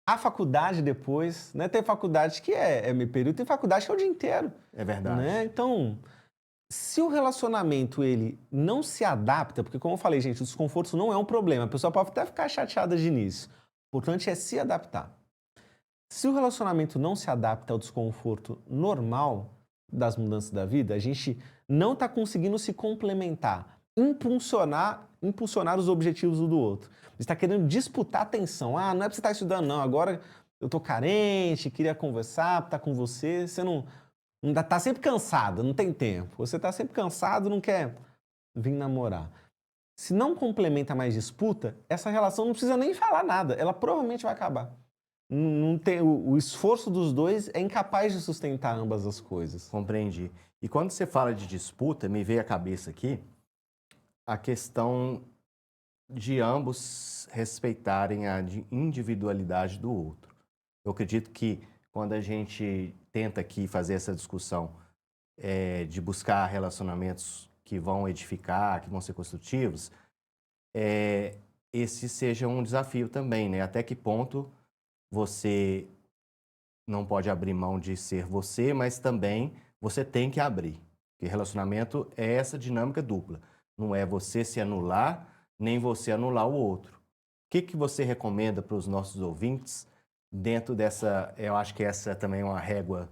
a faculdade depois, né? Tem faculdade que é meio período, tem faculdade que é o dia inteiro. É verdade. Né? Então, se o relacionamento ele não se adapta, porque como eu falei, gente, o desconforto não é um problema. A pessoa pode até ficar chateada de início. O importante é se adaptar. Se o relacionamento não se adapta ao desconforto normal das mudanças da vida, a gente não está conseguindo se complementar, impulsionar os objetivos um do outro. Você está querendo disputar a atenção. Ah, não é para você estar estudando, não. Agora eu estou carente, queria conversar, estar com você. Você não está sempre cansado, não tem tempo. Você está sempre cansado, não quer vir namorar. Se não complementa mais disputa, essa relação não precisa nem falar nada. Ela provavelmente vai acabar. Não tem, o esforço dos dois é incapaz de sustentar ambas as coisas. Compreendi. E quando você fala de disputa, me veio à cabeça aqui a questão de ambos respeitarem a individualidade do outro. Eu acredito que quando a gente tenta aqui fazer essa discussão de buscar relacionamentos que vão edificar, que vão ser construtivos, esse seja um desafio também, né? Até que ponto você não pode abrir mão de ser você, mas também você tem que abrir. Porque relacionamento é essa dinâmica dupla. Não é você se anular, nem você anular o outro. O que você recomenda para os nossos ouvintes dentro dessa... Eu acho que essa também é uma régua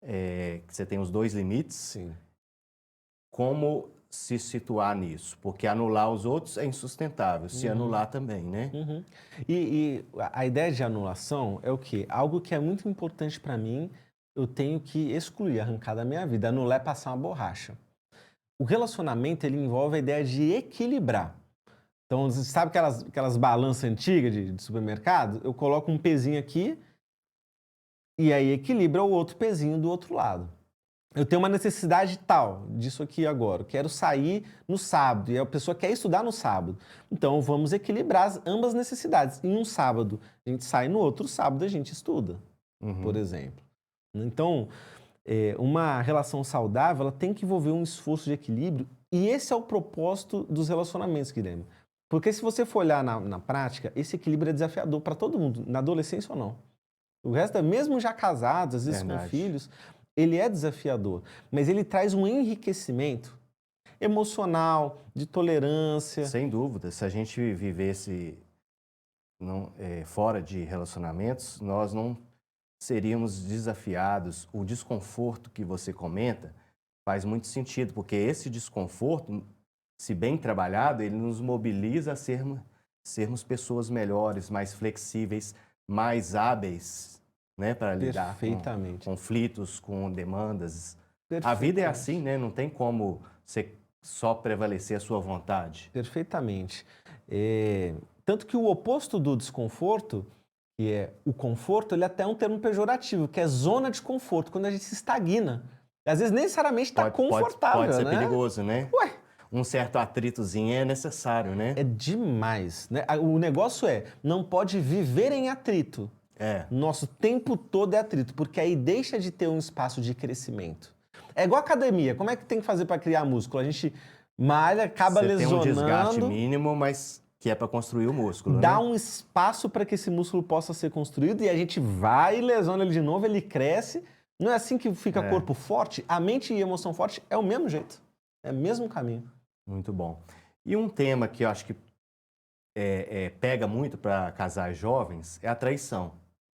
que você tem os dois limites. Sim. Como se situar nisso? Porque anular os outros é insustentável. Se anular também, né? Uhum. E a ideia de anulação é o quê? Algo que é muito importante para mim, eu tenho que excluir, arrancar da minha vida. Anular é passar uma borracha. O relacionamento, ele envolve a ideia de equilibrar. Então, você sabe aquelas balanças antigas de supermercado? Eu coloco um pezinho aqui e aí equilibra o outro pezinho do outro lado. Eu tenho uma necessidade tal disso aqui agora. Eu quero sair no sábado e a pessoa quer estudar no sábado. Então, vamos equilibrar ambas necessidades. Em um sábado, a gente sai, no outro sábado, a gente estuda, por exemplo. Então, uma relação saudável, ela tem que envolver um esforço de equilíbrio e esse é o propósito dos relacionamentos, Guilherme. Porque se você for olhar na prática, esse equilíbrio é desafiador para todo mundo, na adolescência ou não. O resto, mesmo já casados, às vezes com filhos, ele é desafiador, mas ele traz um enriquecimento emocional, de tolerância. Sem dúvida, se a gente vivesse fora de relacionamentos, nós não seríamos desafiados. O desconforto que você comenta faz muito sentido, porque esse desconforto, se bem trabalhado, ele nos mobiliza a sermos pessoas melhores, mais flexíveis, mais hábeis, né, para lidar com conflitos, com demandas. A vida é assim, né? Não tem como você só prevalecer a sua vontade. Perfeitamente. Tanto que o oposto do desconforto, que é o conforto, ele é até um termo pejorativo, que é zona de conforto, quando a gente se estagna. Às vezes, necessariamente, está confortável, pode ser né? perigoso, né? Ué! Um certo atritozinho é necessário, né? É demais, né? O negócio não pode viver em atrito. Nosso tempo todo é atrito, porque aí deixa de ter um espaço de crescimento. É igual academia. Como é que tem que fazer para criar músculo? A gente malha, acaba lesionando. Tem um desgaste mínimo, mas que é para construir o músculo, dá né? um espaço para que esse músculo possa ser construído e a gente vai e lesiona ele de novo, ele cresce. Não é assim que fica corpo forte? A mente e a emoção forte é o mesmo jeito. É o mesmo caminho. Muito bom. E um tema que eu acho que pega muito para casais jovens é a traição.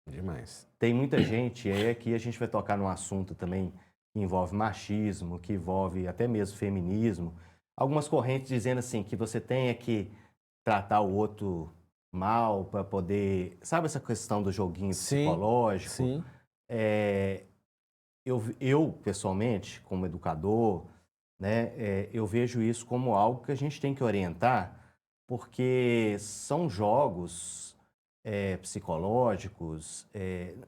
Demais. Tem muita gente, e aí aqui a gente vai tocar num assunto também que envolve machismo, que envolve até mesmo feminismo. Algumas correntes dizendo assim, que você tenha que tratar o outro mal para poder... Sabe essa questão do joguinho psicológico? Sim. Eu, pessoalmente, como educador, né, eu vejo isso como algo que a gente tem que orientar, porque são jogos psicológicos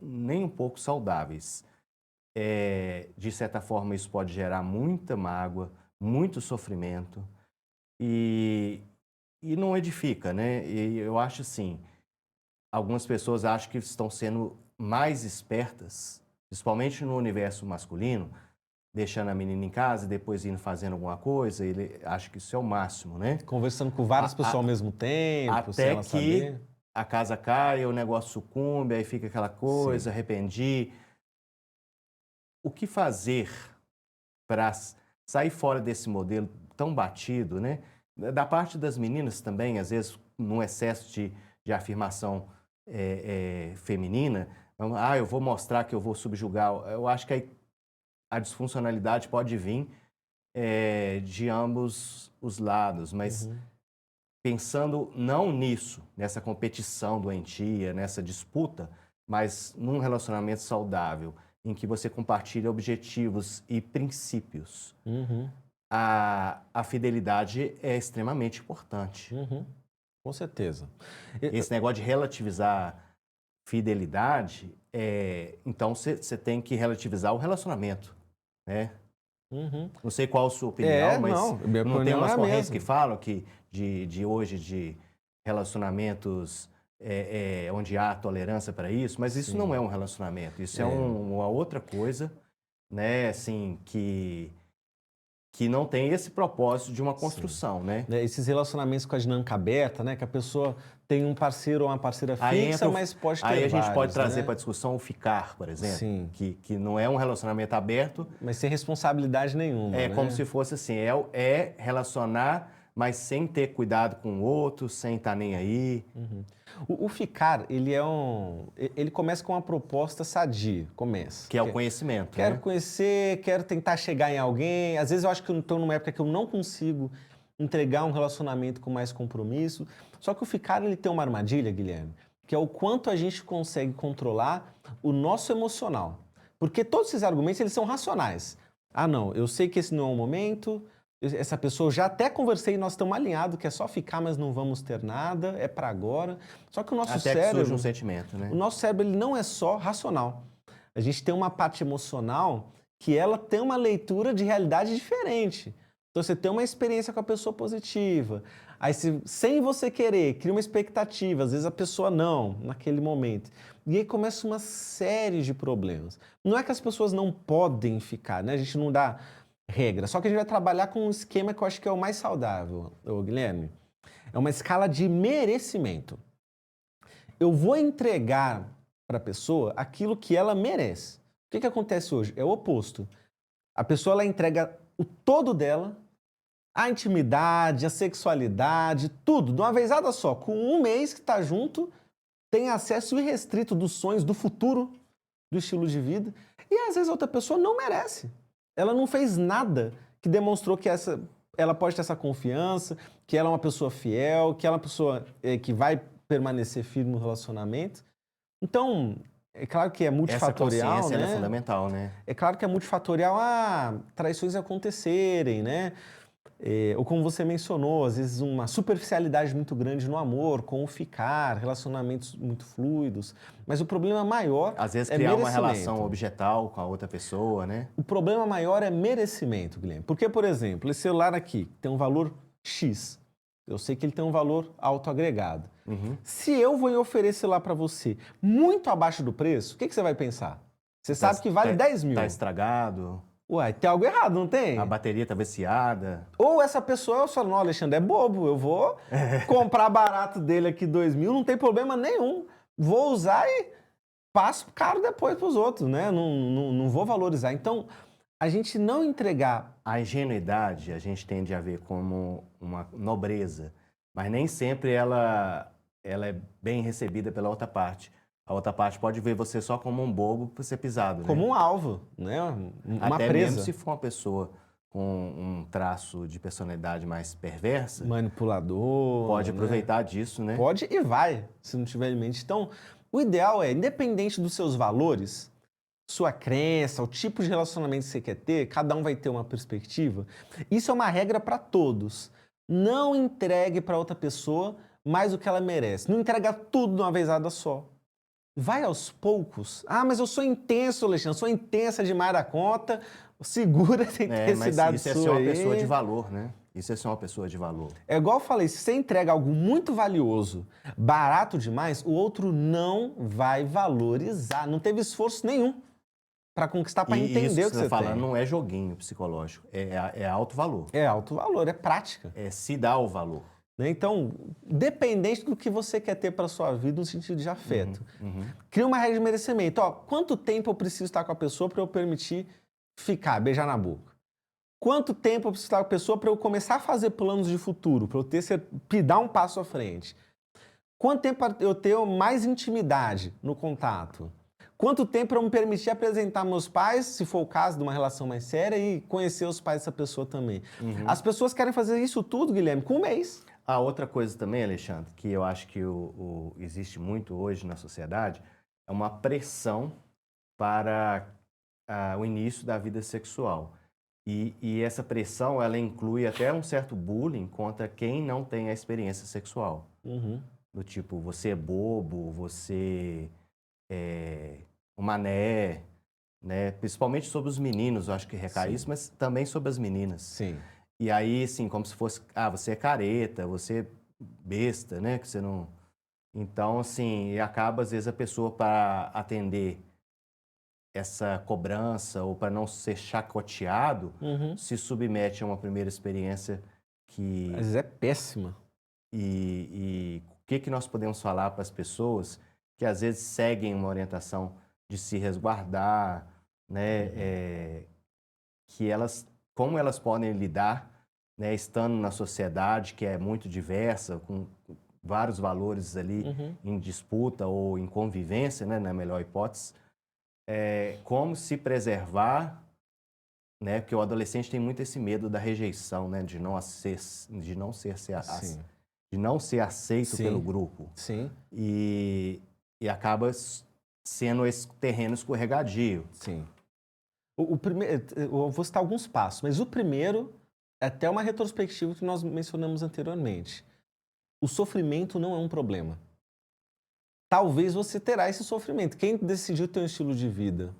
nem um pouco saudáveis. De certa forma, isso pode gerar muita mágoa, muito sofrimento e não edifica, né? E eu acho assim, algumas pessoas acham que estão sendo mais espertas, principalmente no universo masculino, deixando a menina em casa e depois indo fazendo alguma coisa, ele acha que isso é o máximo, né? Conversando com várias pessoas ao mesmo tempo, até sem ela que saber. A casa cai, o negócio sucumbe, aí fica aquela coisa, arrependi. O que fazer para sair fora desse modelo tão batido, né? Da parte das meninas também, às vezes, num excesso de afirmação feminina, eu vou mostrar que eu vou subjugar. Eu acho que a disfuncionalidade pode vir de ambos os lados, mas pensando não nisso, nessa competição doentia, nessa disputa, mas num relacionamento saudável, em que você compartilha objetivos e princípios. A fidelidade é extremamente importante. Com certeza. Esse negócio de relativizar fidelidade, então você tem que relativizar o relacionamento, né? Não sei qual a sua opinião, mas não tem umas correntes que falam que de hoje de relacionamentos onde há tolerância para isso, mas isso não é um relacionamento, isso é uma outra coisa, né? Assim, que não tem esse propósito de uma construção, né? Esses relacionamentos com a dinâmica aberta, né? Que a pessoa tem um parceiro ou uma parceira fixa, mas pode ter Aí a gente vários, pode trazer né? para a discussão o ficar, por exemplo, Sim. que não é um relacionamento aberto. Mas sem responsabilidade nenhuma, né? Como se fosse assim, relacionar, mas sem ter cuidado com o outro, sem estar nem aí. O ficar, ele começa com uma proposta sadia, Que é o conhecimento, Quero né? conhecer, quero tentar chegar em alguém. Às vezes eu acho que eu estou numa época que eu não consigo entregar um relacionamento com mais compromisso. Só que o ficar, ele tem uma armadilha, Guilherme, que é o quanto a gente consegue controlar o nosso emocional. Porque todos esses argumentos, eles são racionais. Ah, não, eu sei que esse não é o momento, essa pessoa, eu já até conversei, nós estamos alinhados, que é só ficar, mas não vamos ter nada, é para agora. Só que o nosso Até que cérebro... surge um sentimento, né? O nosso cérebro ele não é só racional. A gente tem uma parte emocional que ela tem uma leitura de realidade diferente. Então você tem uma experiência com a pessoa positiva, aí sem você querer, cria uma expectativa, às vezes a pessoa não, naquele momento. E aí começa uma série de problemas. Não é que as pessoas não podem ficar, né? A gente não dá regra, só que a gente vai trabalhar com um esquema que eu acho que é o mais saudável, Guilherme. É uma escala de merecimento. Eu vou entregar para a pessoa aquilo que ela merece. O que acontece hoje? É o oposto. A pessoa ela entrega o todo dela, a intimidade, a sexualidade, tudo, de uma vezada só. Com um mês que está junto, tem acesso irrestrito dos sonhos, do futuro, do estilo de vida. E às vezes a outra pessoa não merece. Ela não fez nada que demonstrou que ela pode ter essa confiança, que ela é uma pessoa fiel, que ela é uma pessoa que vai permanecer firme no relacionamento. Então, é claro que é multifatorial, essa consciência né? ela é fundamental, né? É claro que é multifatorial, traições acontecerem, né? Ou como você mencionou, às vezes uma superficialidade muito grande no amor, com o ficar, relacionamentos muito fluidos. Mas o problema maior Às vezes é criar uma merecimento. relação objetal com a outra pessoa, né? O problema maior é merecimento, Guilherme. Porque, por exemplo, esse celular aqui tem um valor X. Eu sei que ele tem um valor autoagregado. Uhum. Se eu vou oferecer lá para você muito abaixo do preço, o que você vai pensar? Você sabe que vale 10 mil. Tá estragado, Uai, tem algo errado, não tem? a bateria tá viciada. Ou essa pessoa fala, não, Alexandre, é bobo, eu vou comprar barato dele aqui 2 mil, não tem problema nenhum. Vou usar e passo caro depois para os outros, né? Não vou valorizar. Então, a gente não entregar... A ingenuidade a gente tende a ver como uma nobreza, mas nem sempre ela é bem recebida pela outra parte. A outra parte pode ver você só como um bobo por ser pisado, Como né? um alvo, né? Uma Até presa. mesmo se for uma pessoa com um traço de personalidade mais perversa, Manipulador. pode né? aproveitar disso, né? Pode e vai, se não tiver em mente. Então, o ideal é, independente dos seus valores, sua crença, o tipo de relacionamento que você quer ter, cada um vai ter uma perspectiva. Isso é uma regra para todos. Não entregue para outra pessoa mais do que ela merece. Não entrega tudo de uma vezada só. Vai aos poucos. Ah, mas eu sou intenso, Alexandre, sou intensa demais da conta. Segura essa intensidade mas isso é sua ser uma aí. pessoa de valor, né? Isso é ser uma pessoa de valor. É igual eu falei, se você entrega algo muito valioso, barato demais, o outro não vai valorizar. Não teve esforço nenhum para conquistar, para entender isso o que você você está falando tem. não é joguinho psicológico, é alto valor. É alto valor, é prática. É se dar o valor. Né? Então, dependente do que você quer ter para sua vida no sentido de afeto. Uhum. Cria uma regra de merecimento. Ó, quanto tempo eu preciso estar com a pessoa para eu permitir ficar, beijar na boca? Quanto tempo eu preciso estar com a pessoa para eu começar a fazer planos de futuro, para eu dar um passo à frente? Quanto tempo eu tenho mais intimidade no contato? Quanto tempo para eu me permitir apresentar meus pais, se for o caso de uma relação mais séria, e conhecer os pais dessa pessoa também? Uhum. As pessoas querem fazer isso tudo, Guilherme, com um mês. A outra coisa também, Alexandre, que eu acho que existe muito hoje na sociedade, é uma pressão para o início da vida sexual. E essa pressão, ela inclui até um certo bullying contra quem não tem a experiência sexual. Uhum. Do tipo, você é bobo, você é um mané, né? Principalmente sobre os meninos, eu acho que recai Sim. isso, mas também sobre as meninas. Sim. E aí, assim, como se fosse, você é careta, você é besta, né? Que você não... Então, assim, e acaba, às vezes, a pessoa, para atender essa cobrança ou para não ser chacoteado, Uhum. se submete a uma primeira experiência que... Às vezes é péssima. E o que nós podemos falar para as pessoas que, às vezes, seguem uma orientação de se resguardar, né? Que elas, como elas podem lidar, né, estando na sociedade que é muito diversa, com vários valores ali em disputa ou em convivência, né, na melhor hipótese, como se preservar, né, porque o adolescente tem muito esse medo da rejeição, né, de não ser aceito Sim. pelo grupo. Sim. E acaba sendo esse terreno escorregadio. Sim. O primeiro, eu vou citar alguns passos, mas o primeiro é até uma retrospectiva que nós mencionamos anteriormente. O sofrimento não é um problema. Talvez você terá esse sofrimento. Quem decidiu ter um estilo de vida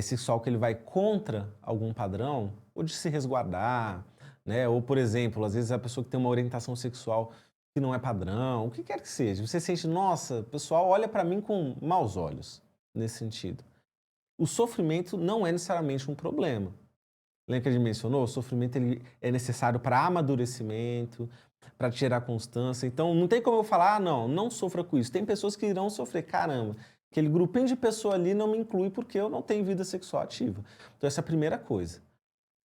sexual que ele vai contra algum padrão, ou de se resguardar, né? Ou, por exemplo, às vezes a pessoa que tem uma orientação sexual que não é padrão, o que quer que seja. Você sente, nossa, o pessoal olha para mim com maus olhos, nesse sentido. O sofrimento não é necessariamente um problema. Lembra que a gente mencionou? O sofrimento ele é necessário para amadurecimento, para gerar constância. Então, não tem como eu falar, não sofra com isso. Tem pessoas que irão sofrer. Caramba, aquele grupinho de pessoa ali não me inclui porque eu não tenho vida sexual ativa. Então, essa é a primeira coisa.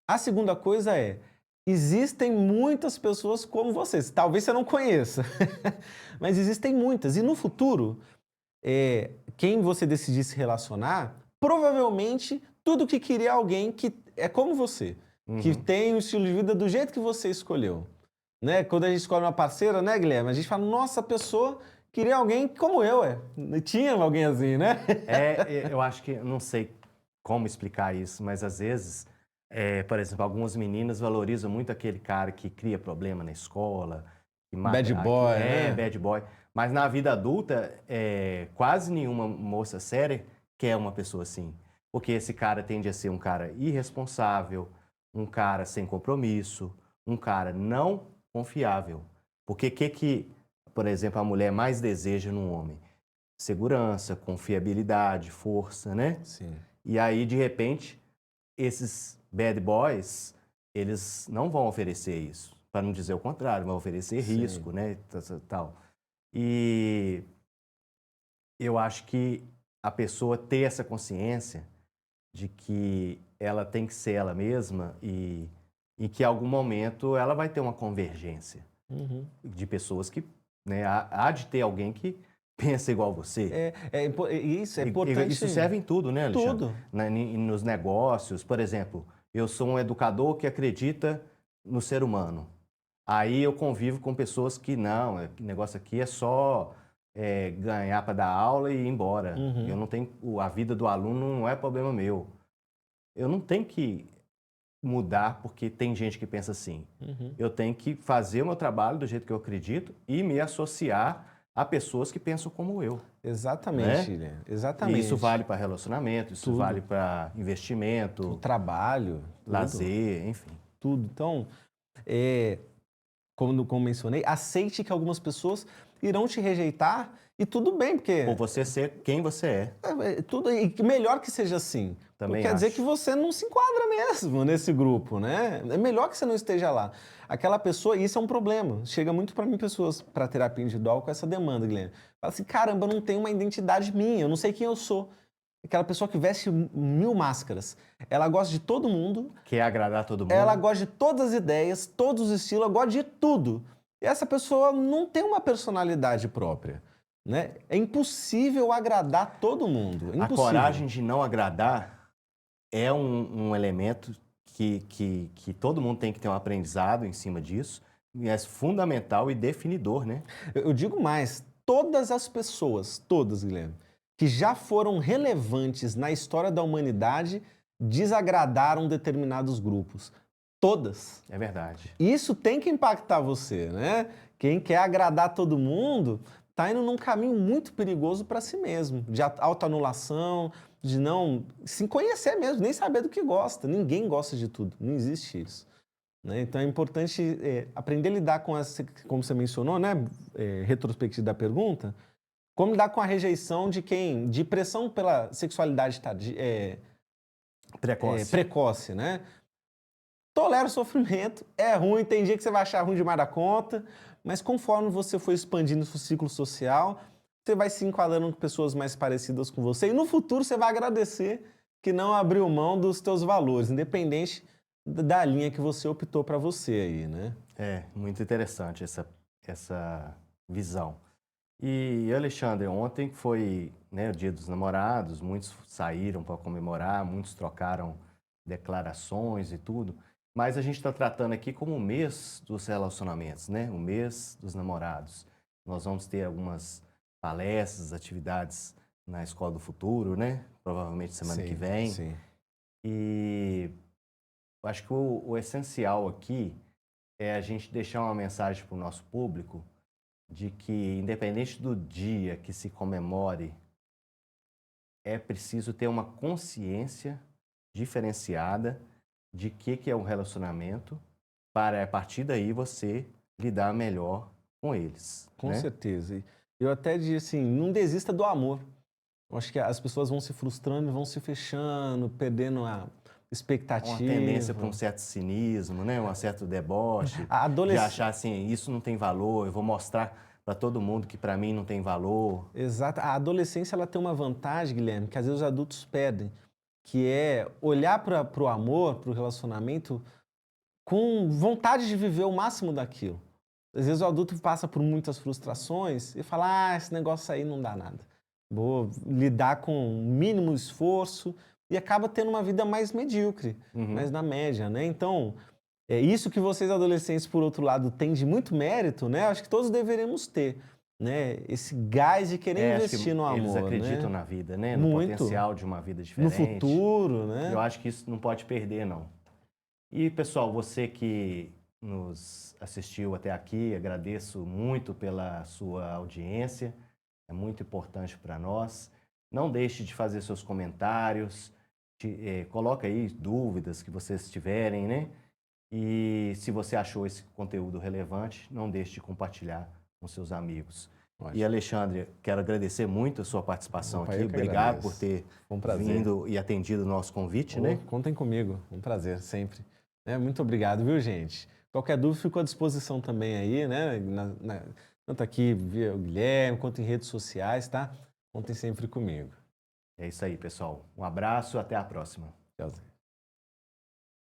A segunda coisa é, existem muitas pessoas como vocês. Talvez você não conheça, mas existem muitas. E no futuro, quem você decidir se relacionar, provavelmente tudo que queria alguém que é como você, que tem um estilo de vida do jeito que você escolheu. Né? Quando a gente escolhe uma parceira, né, Guilherme? A gente fala, nossa, a pessoa queria alguém como eu, Tinha alguém assim, né? Eu acho que, não sei como explicar isso, mas às vezes, por exemplo, algumas meninas valorizam muito aquele cara que cria problema na escola. Que mata, Bad boy, né? Bad boy. Mas na vida adulta, quase nenhuma moça séria quer uma pessoa assim. Porque esse cara tende a ser um cara irresponsável, um cara sem compromisso, um cara não confiável. Porque por exemplo, a mulher mais deseja num homem? Segurança, confiabilidade, força, né? Sim. E aí, de repente, esses bad boys, eles não vão oferecer isso. Para não dizer o contrário, vão oferecer risco, né? Tal. E eu acho que a pessoa ter essa consciência de que ela tem que ser ela mesma e que em algum momento ela vai ter uma convergência de pessoas que, né, há de ter alguém que pensa igual você. Isso é importante. Isso serve em tudo, né, Alexandre? Tudo. Nos negócios, por exemplo, eu sou um educador que acredita no ser humano. Aí eu convivo com pessoas que não, o negócio aqui é só ganhar para dar aula e ir embora. Eu não tenho, a vida do aluno não é problema meu. Eu não tenho que mudar porque tem gente que pensa assim. Eu tenho que fazer o meu trabalho do jeito que eu acredito e me associar a pessoas que pensam como eu. Exatamente, né? Guilherme. Exatamente. E isso vale para relacionamento, isso Tudo. vale para investimento, O trabalho, lazer, enfim. tudo. Então, como mencionei, aceite que algumas pessoas irão te rejeitar e tudo bem, porque... Por você ser quem você é. Tudo, e melhor que seja assim. Também Quer dizer acho. que você não se enquadra mesmo nesse grupo, né? É melhor que você não esteja lá. Aquela pessoa, e isso é um problema. Chega muito para mim pessoas para terapia individual com essa demanda, Guilherme. Fala assim, caramba, eu não tenho uma identidade minha, eu não sei quem eu sou. Aquela pessoa que veste 1000 máscaras. Ela gosta de todo mundo. Quer agradar todo mundo. Ela gosta de todas as ideias, todos os estilos, ela gosta de tudo. E essa pessoa não tem uma personalidade própria. Né? É impossível agradar todo mundo. É A impossível. coragem de não agradar é um elemento que todo mundo tem que ter um aprendizado em cima disso. E é fundamental e definidor, né? Eu digo mais, todas as pessoas, todas, Guilherme, que já foram relevantes na história da humanidade desagradaram determinados grupos. Todas. É verdade. Isso tem que impactar você, né? Quem quer agradar todo mundo está indo num caminho muito perigoso para si mesmo, de autoanulação, de não se conhecer mesmo, nem saber do que gosta. Ninguém gosta de tudo, não existe isso. Né? Então é importante aprender a lidar com essa, como você mencionou, né? Retrospectiva da pergunta, como lidar com a rejeição de pressão pela sexualidade precoce, né? Tolera o sofrimento, é ruim, tem dia que você vai achar ruim demais da conta, mas conforme você for expandindo o seu ciclo social, você vai se enquadrando com pessoas mais parecidas com você e no futuro você vai agradecer que não abriu mão dos teus valores, independente da linha que você optou para você aí, né? É, muito interessante essa visão. E, Alexandre, ontem foi, né, o Dia dos Namorados, muitos saíram para comemorar, muitos trocaram declarações e tudo, mas a gente está tratando aqui como o mês dos relacionamentos, né? O mês dos namorados. Nós vamos ter algumas palestras, atividades na Escola do Futuro, né? Provavelmente semana Sim, que vem. Sim. E eu acho que o essencial aqui é a gente deixar uma mensagem para o nosso público de que, independente do dia que se comemore, é preciso ter uma consciência diferenciada de que é um relacionamento para, a partir daí, você lidar melhor com eles. Com né? certeza. E eu até diria assim, não desista do amor. Eu acho que as pessoas vão se frustrando, vão se fechando, perdendo a expectativa. Uma tendência para um certo cinismo, né? Um certo deboche, A de adolescência. achar assim, isso não tem valor, eu vou mostrar para todo mundo que para mim não tem valor. Exato. A adolescência ela tem uma vantagem, Guilherme, que às vezes os adultos perdem, que é olhar para o amor, para o relacionamento, com vontade de viver o máximo daquilo. Às vezes o adulto passa por muitas frustrações e fala, esse negócio aí não dá nada. Vou lidar com o mínimo esforço e acaba tendo uma vida mais medíocre, mais na média, né? Então, é isso que vocês adolescentes, por outro lado, têm de muito mérito, né? Acho que todos deveríamos ter, né? Esse gás de querer Acho que investir no amor, eles acreditam né? na vida, né? No Muito. potencial de uma vida No diferente. futuro, né? Eu acho que isso não pode perder, não. E, pessoal, você que nos assistiu até aqui, agradeço muito pela sua audiência. É muito importante para nós. Não deixe de fazer seus comentários, coloca aí dúvidas que vocês tiverem, né? E se você achou esse conteúdo relevante, não deixe de compartilhar com seus amigos. Ótimo. E, Alexandre, quero agradecer muito a sua participação Opa, aqui. eu que Obrigado agradeço. por ter Foi um prazer. vindo e atendido o nosso convite, né? Contem comigo, um prazer sempre. Muito obrigado, viu, gente? Qualquer dúvida, fico à disposição também aí, né? Tanto aqui via o Guilherme, quanto em redes sociais, tá? Contem sempre comigo. É isso aí, pessoal. Um abraço, até a próxima. Tchauzinho.